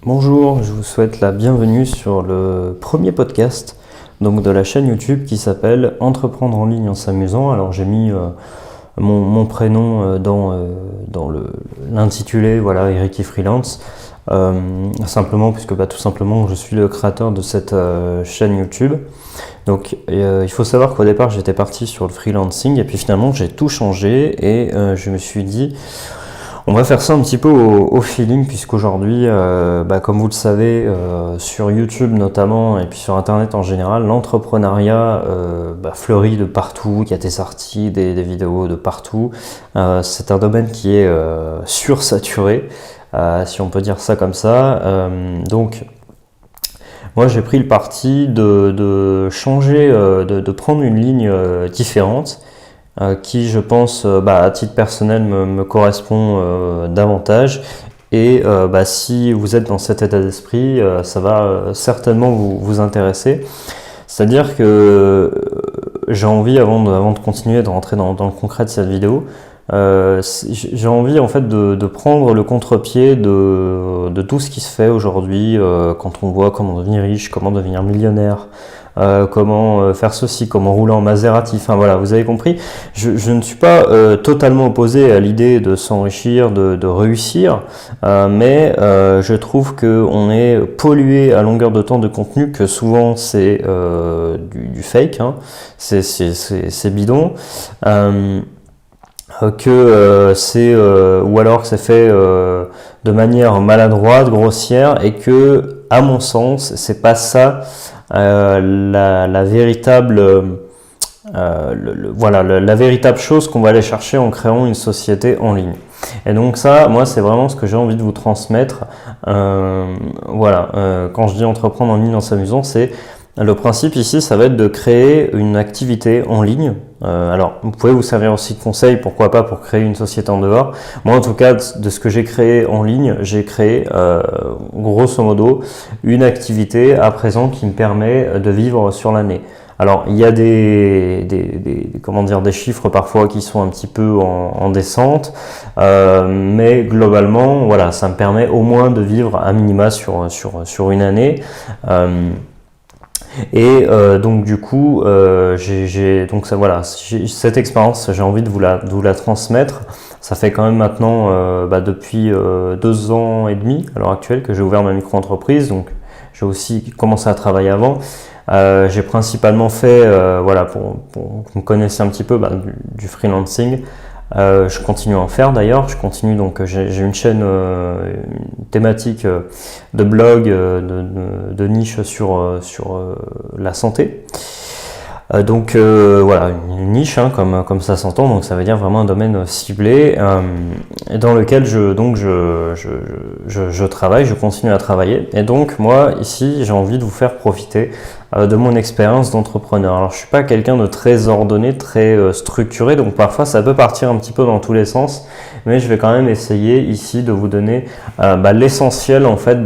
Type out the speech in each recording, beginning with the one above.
Bonjour, je vous souhaite la bienvenue sur le premier podcast donc de la chaîne YouTube qui s'appelle Entreprendre en ligne en s'amusant. Alors j'ai mis mon prénom dans l'intitulé, voilà, Eric Freelance, simplement puisque tout simplement je suis le créateur de cette chaîne YouTube. Donc il faut savoir qu'au départ j'étais parti sur le freelancing et puis finalement j'ai tout changé et je me suis dit on va faire ça un petit peu au feeling puisqu'aujourd'hui, comme vous le savez, sur YouTube notamment et puis sur Internet en général, l'entrepreneuriat fleurit de partout, il y a des articles, des vidéos de partout. C'est un domaine qui est sursaturé, si on peut dire ça comme ça. Donc, moi j'ai pris le parti de changer, de prendre une ligne différente. Qui je pense à titre personnel me correspond davantage et si vous êtes dans cet état d'esprit ça va certainement vous intéresser. C'est-à-dire que j'ai envie avant de continuer de rentrer dans le concret de cette vidéo, j'ai envie en fait de prendre le contre-pied de tout ce qui se fait aujourd'hui quand on voit comment devenir riche, comment devenir millionnaire, comment faire ceci, comment rouler en Maserati, enfin voilà, vous avez compris. Je ne suis pas totalement opposé à l'idée de s'enrichir, de réussir, mais je trouve qu'on est pollué à longueur de temps de contenu, que souvent c'est du fake, hein, c'est bidon. Ou alors que c'est fait de manière maladroite, grossière, et que, à mon sens, c'est pas ça la véritable la véritable chose qu'on va aller chercher en créant une société en ligne. Et donc ça, moi, c'est vraiment ce que j'ai envie de vous transmettre. Quand je dis entreprendre en ligne en s'amusant, c'est le principe ici, ça va être de créer une activité en ligne. Alors, vous pouvez vous servir aussi de conseils, pourquoi pas, pour créer une société en dehors. Moi, en tout cas, de ce que j'ai créé en ligne, j'ai créé, grosso modo, une activité à présent qui me permet de vivre sur l'année. Alors, il y a des chiffres parfois qui sont un petit peu en descente, mais globalement, voilà, ça me permet au moins de vivre à minima sur une année. Donc du coup, cette expérience, j'ai envie de vous la transmettre. Ça fait quand même maintenant depuis 2 ans et demi à l'heure actuelle que j'ai ouvert ma micro-entreprise. Donc j'ai aussi commencé à travailler avant. J'ai principalement fait, pour que vous me connaissiez un petit peu, du freelancing. Je continue à en faire d'ailleurs. Je continue, donc j'ai une chaîne thématique de blog, de niche sur la santé. Une niche, hein, comme ça s'entend, donc ça veut dire vraiment un domaine ciblé dans lequel je travaille, je continue à travailler. Et donc moi ici j'ai envie de vous faire profiter de mon expérience d'entrepreneur. Alors je suis pas quelqu'un de très ordonné, très structuré, donc parfois ça peut partir un petit peu dans tous les sens, mais je vais quand même essayer ici de vous donner l'essentiel en fait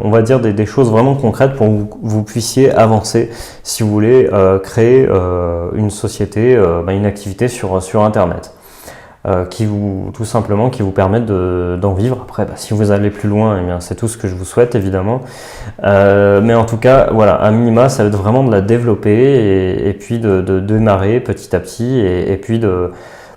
on va dire des choses vraiment concrètes pour que vous puissiez avancer si vous voulez créer une société, une activité sur Internet. Qui vous permettent d'en vivre. Après, si vous allez plus loin, c'est tout ce que je vous souhaite évidemment. Mais en tout cas, voilà, à minima, ça va être vraiment de la développer et puis de démarrer petit à petit et puis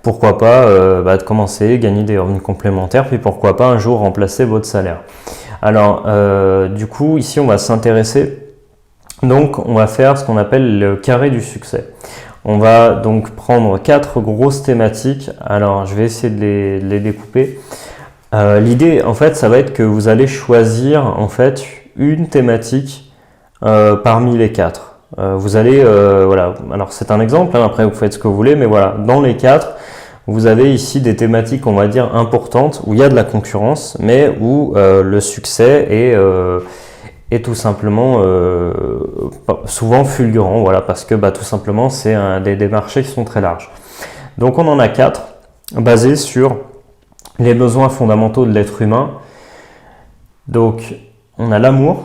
pourquoi pas de commencer, gagner des revenus complémentaires, puis pourquoi pas un jour remplacer votre salaire. Alors, du coup, ici, on va s'intéresser. Donc, on va faire ce qu'on appelle le carré du succès. On va donc prendre 4 grosses thématiques. Alors, je vais essayer de les découper. L'idée, en fait, ça va être que vous allez choisir en fait une thématique parmi les 4. Vous allez, alors c'est un exemple, hein, après vous faites ce que vous voulez, mais voilà, dans les 4, vous avez ici des thématiques, on va dire, importantes, où il y a de la concurrence, mais où le succès est tout simplement souvent fulgurant, voilà, parce que tout simplement c'est des marchés qui sont très larges. Donc on en a 4 basés sur les besoins fondamentaux de l'être humain. Donc on a l'amour,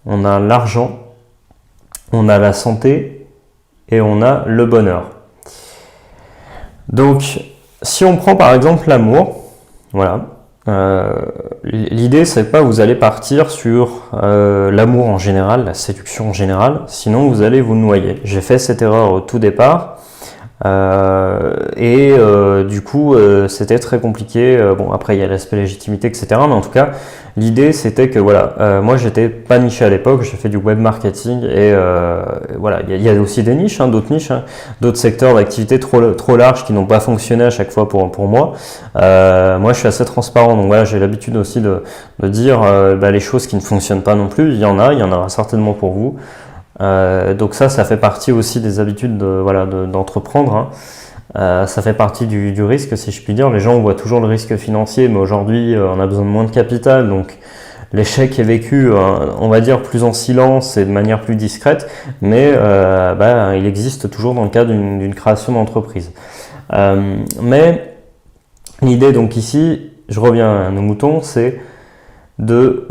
on a l'argent, on a la santé et on a le bonheur. Donc si on prend par exemple l'amour, voilà, l'idée, c'est pas vous allez partir sur l'amour en général, la séduction en général, sinon vous allez vous noyer. J'ai fait cette erreur au tout départ. Du coup, c'était très compliqué. Bon, après, il y a l'aspect légitimité, etc. Mais en tout cas, l'idée, c'était que voilà, moi, j'étais pas niché à l'époque. J'ai fait du web marketing et voilà, il y a aussi des niches, d'autres niches, d'autres secteurs d'activité trop larges qui n'ont pas fonctionné à chaque fois pour moi. Moi, je suis assez transparent, donc voilà, j'ai l'habitude aussi de dire les choses qui ne fonctionnent pas non plus. Il y en aura certainement pour vous. Donc ça fait partie aussi des habitudes d'entreprendre. Ça fait partie du risque, si je puis dire. Les gens voient toujours le risque financier, mais aujourd'hui, on a besoin de moins de capital. Donc l'échec est vécu, on va dire, plus en silence et de manière plus discrète, mais il existe toujours dans le cadre d'une création d'entreprise. Mais l'idée, donc ici, je reviens à nos moutons, c'est de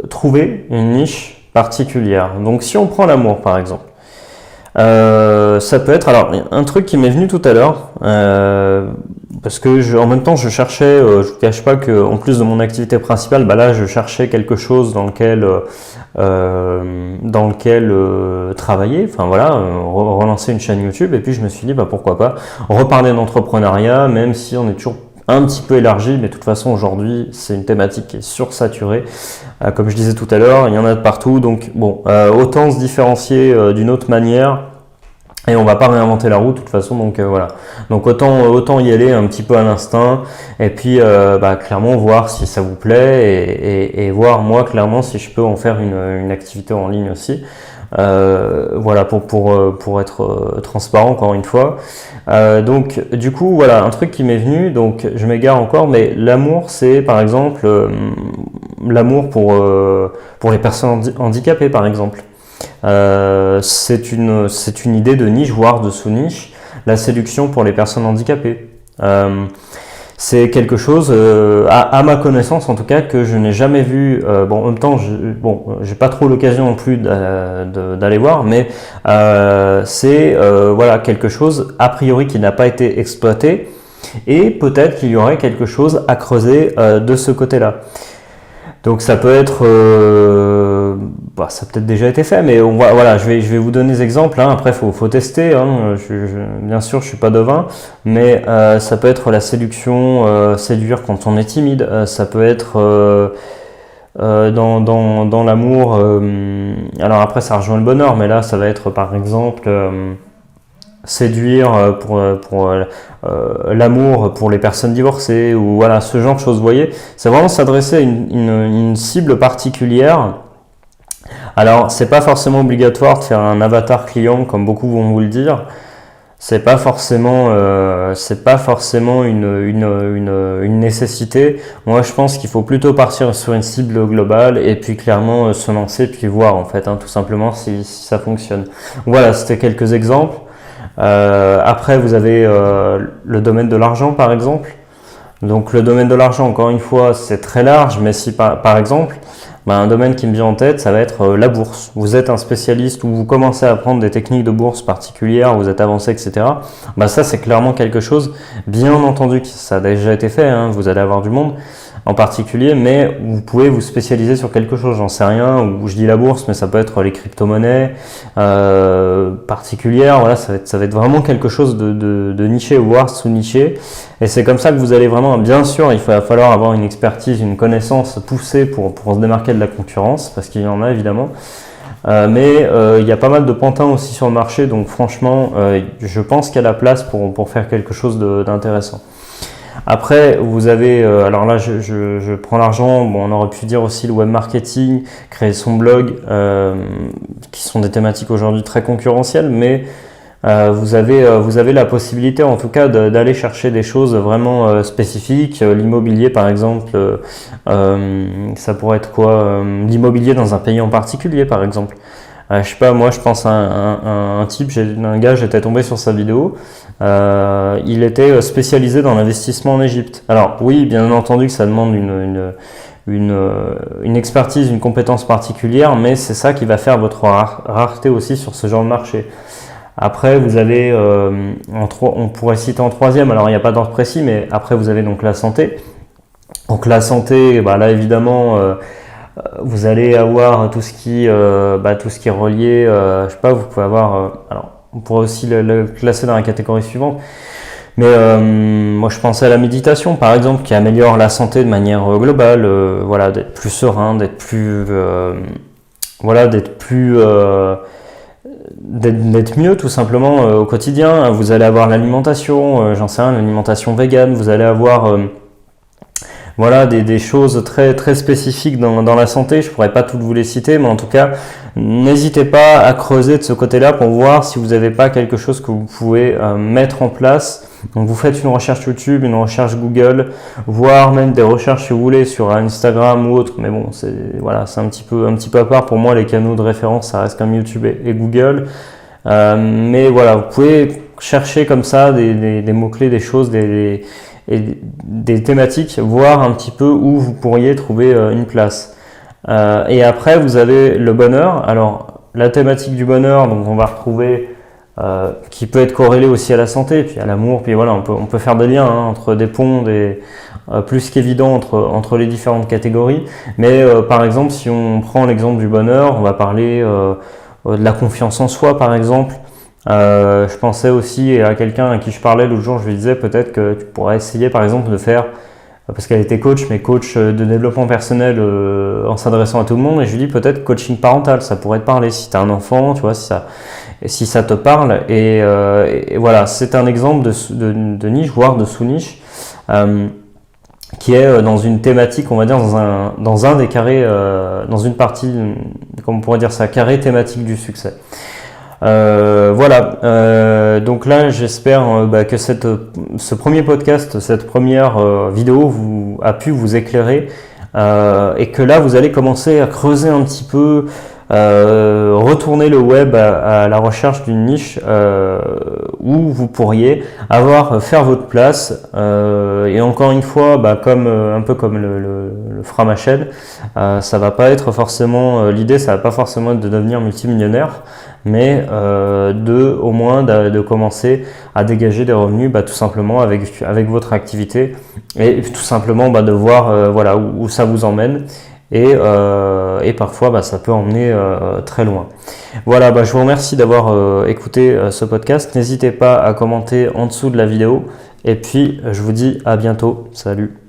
trouver une niche particulière. Donc si on prend l'amour par exemple, ça peut être, alors un truc qui m'est venu tout à l'heure, parce que en même temps je cherchais, je vous cache pas que en plus de mon activité principale, là je cherchais quelque chose dans lequel travailler, enfin voilà, relancer une chaîne YouTube, et puis je me suis dit pourquoi pas reparler d'entrepreneuriat, même si on est toujours un petit peu élargi, mais de toute façon aujourd'hui c'est une thématique qui est sursaturée. Comme je disais tout à l'heure, il y en a de partout, donc bon, autant se différencier d'une autre manière, et on va pas réinventer la roue de toute façon, donc voilà. Donc autant y aller un petit peu à l'instinct, et puis clairement voir si ça vous plaît, et voir moi clairement si je peux en faire une activité en ligne aussi. Voilà, pour être transparent encore une fois. Donc du coup voilà, un truc qui m'est venu, donc je m'égare encore, mais l'amour, c'est par exemple l'amour pour les personnes handicapées par exemple. C'est une idée de niche, voire de sous-niche, la séduction pour les personnes handicapées. C'est quelque chose, à ma connaissance en tout cas, que je n'ai jamais vu. En même temps, j'ai pas trop l'occasion non plus d'aller voir, mais c'est quelque chose a priori qui n'a pas été exploité, et peut-être qu'il y aurait quelque chose à creuser de ce côté-là. Donc ça peut être, ça a peut-être déjà été fait, mais je vais vous donner des exemples. Après, faut tester. Bien sûr, je suis pas devin, mais ça peut être la séduction, séduire quand on est timide. Ça peut être dans l'amour. Alors après, ça rejoint le bonheur, mais là, ça va être par exemple séduire pour l'amour pour les personnes divorcées, ou voilà, ce genre de choses. Vous voyez, c'est vraiment s'adresser à une cible particulière. Alors c'est pas forcément obligatoire de faire un avatar client comme beaucoup vont vous le dire. C'est pas forcément une nécessité. Moi je pense qu'il faut plutôt partir sur une cible globale, et puis clairement se lancer, puis voir en fait, tout simplement si ça fonctionne. Voilà, c'était quelques exemples. Après vous avez le domaine de l'argent par exemple. Donc le domaine de l'argent, encore une fois, c'est très large, mais si par exemple, un domaine qui me vient en tête, ça va être la bourse. Vous êtes un spécialiste, ou vous commencez à apprendre des techniques de bourse particulières, vous êtes avancé, etc. Ça c'est clairement quelque chose, bien entendu, ça a déjà été fait, vous allez avoir du monde en particulier, mais vous pouvez vous spécialiser sur quelque chose, j'en sais rien, ou je dis la bourse, mais ça peut être les crypto-monnaies particulières. Voilà, ça va être vraiment quelque chose de niché, voire sous-niché, et c'est comme ça que vous allez vraiment, bien sûr, il va falloir avoir une expertise, une connaissance poussée pour se démarquer de la concurrence, parce qu'il y en a évidemment. Mais il y a pas mal de pantins aussi sur le marché, donc franchement, je pense qu'il y a la place pour faire quelque chose d'intéressant. Après, vous avez, alors là, je prends l'argent, on aurait pu dire aussi le web marketing, créer son blog, qui sont des thématiques aujourd'hui très concurrentielles, mais vous avez la possibilité en tout cas d'aller chercher des choses vraiment spécifiques. L'immobilier par exemple, ça pourrait être quoi, l'immobilier dans un pays en particulier par exemple. Je sais pas, moi je pense à un type, un gars, j'étais tombé sur sa vidéo, il était spécialisé dans l'investissement en Égypte. Alors oui, bien entendu que ça demande une expertise, une compétence particulière, mais c'est ça qui va faire votre rareté aussi sur ce genre de marché. Après, vous avez, on pourrait citer en troisième, alors il n'y a pas d'ordre précis, mais après vous avez donc la santé. Donc la santé, là évidemment, vous allez avoir tout ce qui est relié, je sais pas, vous pouvez avoir, alors on pourrait aussi le classer dans la catégorie suivante, mais moi je pensais à la méditation par exemple, qui améliore la santé de manière globale, voilà, d'être plus serein, d'être plus d'être mieux tout simplement au quotidien. Vous allez avoir l'alimentation, j'en sais rien, l'alimentation végane, vous allez avoir des choses très, très spécifiques dans la santé. Je pourrais pas toutes vous les citer, mais en tout cas, n'hésitez pas à creuser de ce côté-là pour voir si vous n'avez pas quelque chose que vous pouvez mettre en place. Donc vous faites une recherche YouTube, une recherche Google, voire même des recherches si vous voulez sur Instagram ou autre. Mais bon, c'est un petit peu à part. Pour moi, les canaux de référence, ça reste comme YouTube et Google. Mais voilà, vous pouvez chercher comme ça des mots-clés, des choses, des thématiques, voir un petit peu où vous pourriez trouver une place. Et après, vous avez le bonheur. Alors, la thématique du bonheur, donc on va retrouver, qui peut être corrélée aussi à la santé, puis à l'amour, puis voilà, on peut faire des liens entre des ponts, plus qu'évidents entre les différentes catégories. Mais par exemple, si on prend l'exemple du bonheur, on va parler de la confiance en soi, par exemple. Je pensais aussi à quelqu'un à qui je parlais l'autre jour, je lui disais peut-être que tu pourrais essayer par exemple de faire, parce qu'elle était coach, mais coach de développement personnel en s'adressant à tout le monde, et je lui dis peut-être coaching parental, ça pourrait te parler si tu as un enfant, tu vois, si ça te parle, et voilà, c'est un exemple de niche, voire de sous-niche, qui est dans une thématique, on va dire, dans un des carrés, dans une partie, comment on pourrait dire ça, carré thématique du succès. Donc là j'espère que ce premier podcast, cette première vidéo a pu vous éclairer, et que là vous allez commencer à creuser un petit peu, retourner le web à la recherche d'une niche où vous pourriez faire votre place, et encore une fois, un peu comme le fera ma chaîne, ça va pas être forcément l'idée, ça va pas forcément être de devenir multimillionnaire, mais au moins de commencer à dégager des revenus, tout simplement avec votre activité, et tout simplement de voir où ça vous emmène, et parfois ça peut emmener très loin. Voilà, je vous remercie d'avoir écouté ce podcast. N'hésitez pas à commenter en dessous de la vidéo, et puis je vous dis à bientôt. Salut.